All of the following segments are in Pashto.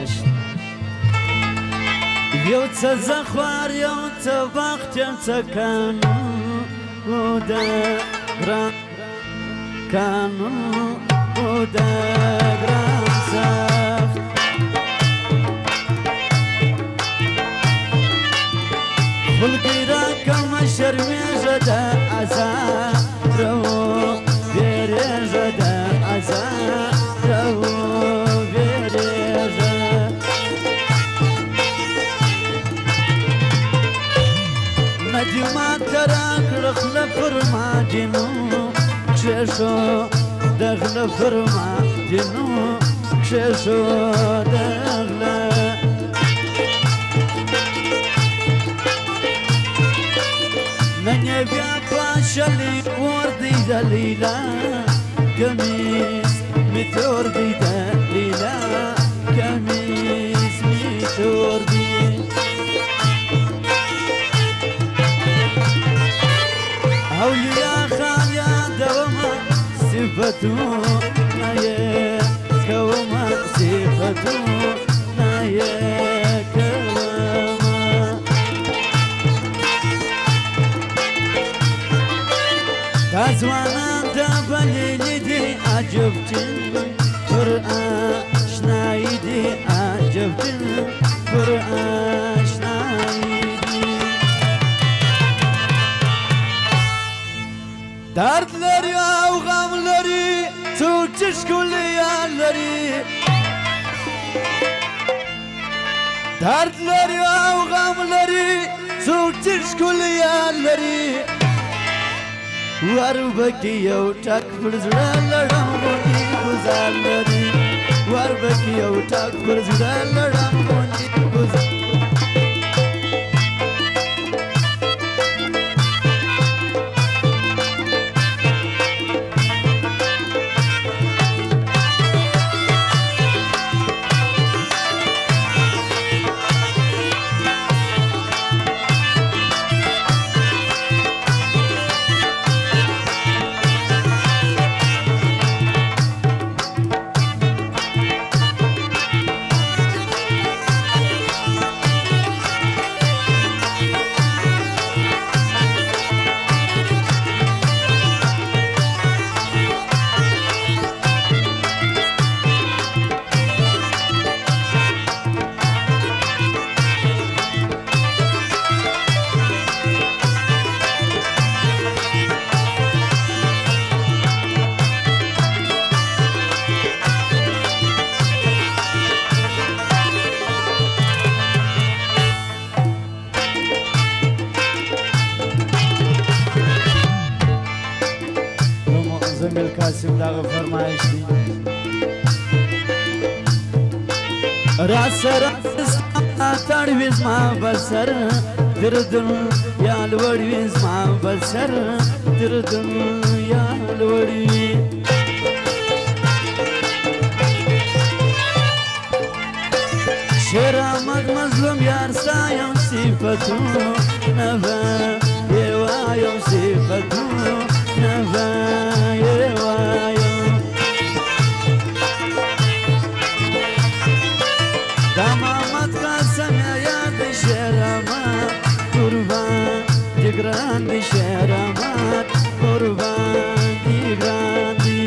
فرمایش یو څه زخوار یو څه وخت یو څه قانون و د ګران قانون و د ګران سخت خلقی را کم شرمیږه د ازارو بیریږه د ازارو بیریږه ندی ماته راکړه خوله پر ما جنو کښېښو د غله پر ما جنو کښېښو د غله نن یې بیا پاشلی اور دی د لیلا کمیس می تور دی د لیلا کمیس می تور دی اولیا خان یادومه صفتونه یې کومه صفتونه یې کومه دا ځوانان ته بللی دي عجبتین پر اشنایی دي عجبتین پر اشنایی دي درد لري او غم لري څوک چې ښکلی یار لري درد لري او غم لري څوک چې ښکلی یار لري وربکی یو ټک پر زړه لړم غوندې ګزار لري وربکی یو ټک پر زړه لړم غوندې ګزار زمیل قاسم داغه فرمایش دی را سره تړوي زما بسر تر دنیا لوړوي زما بسر تر دنیا لوړوي شیر احمد مظلوم یار سایم صفتونه به یې وایم صفتونه به grandi sheramat qurbani grandi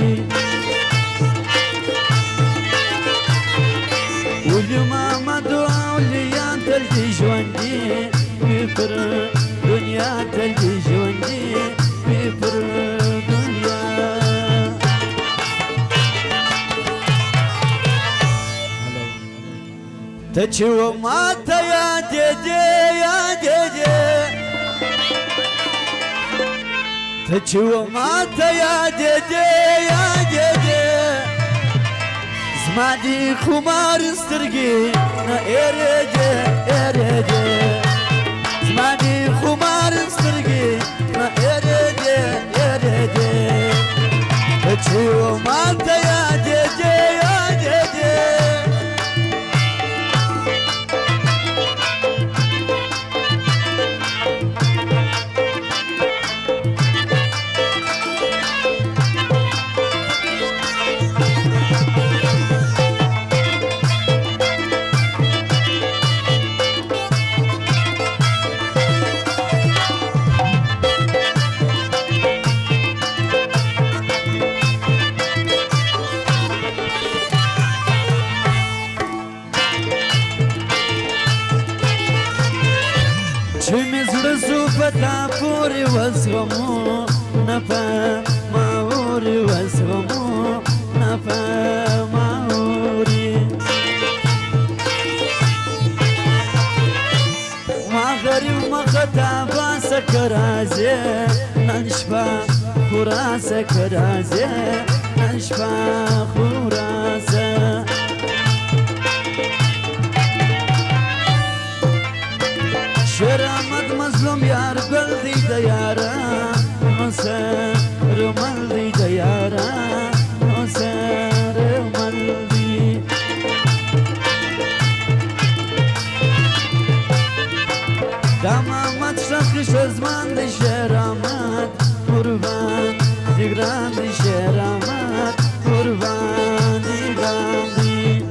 ulma madu awliya dal jwandi bifr dunya dal jwandi bifr dunya tachu mata ya jeje تچو ماته یا ججه زما دی خمار سترګې نه ایرېجه زما دی خمار سترګې نه ایرېجه تچو ماته یا ججه چې مې زړه سو په تا پورې وزغمو نه په ما اورې وزغمو نه په ما اورې ما غریب مخه تا باسه که راځې نن شپه خو راسه که راځې نن شپه خو راسه شیر احمد مظلوم یار گل دی د یارا نو سر مل دی د یارا نو سر مل دی دا محمد شخص زمان دی شیر احمد قربان دی گران دی شیر احمد قربان دی گران دی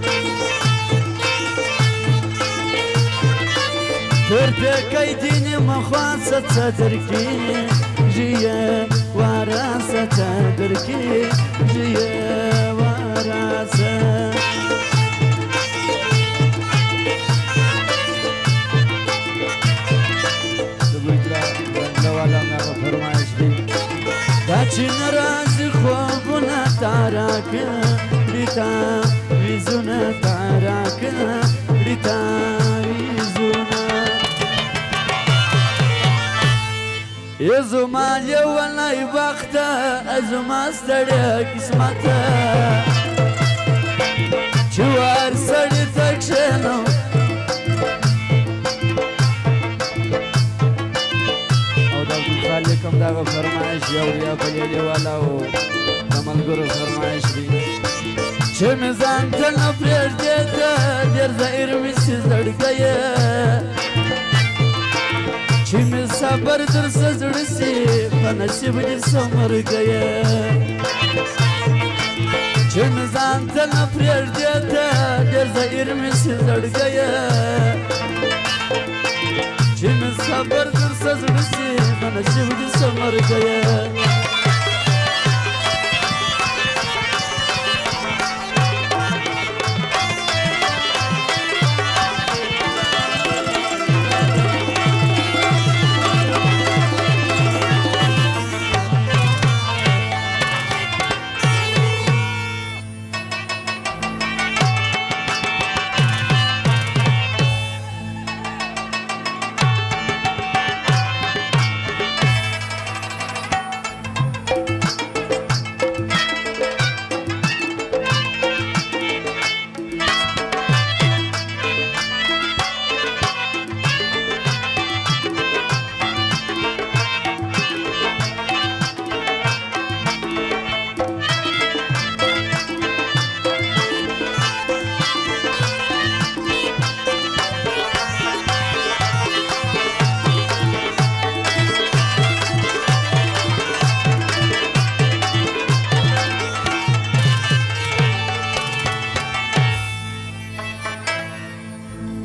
تر پێکەی دینی مەخواست چەترکی ژیە واراسە چەترکی ژیە واراسە داچی نەرازی خۆبوونە تاراکە ریتا ویزونە تاراکە ریتا ویزونە زما لیونی وخته زما ستړی قسمته چې ور سړي ته کښېنم او د عبدالخالق هم دغه فرمایش یو یا بلېلې والا و د ملګرو فرمایش دی چې مې ځان ته نه پرېږدې ته ډېر ظاهر مې چې زړګی چې مې صبر در څه زړه سي په نصیب دې څه مرګی چې مې ځان ته نه پرېږدې ته ډېر ظاهر مې چې زړګی چې مې صبر در څه زړه سي په نصیب دې څه مرګی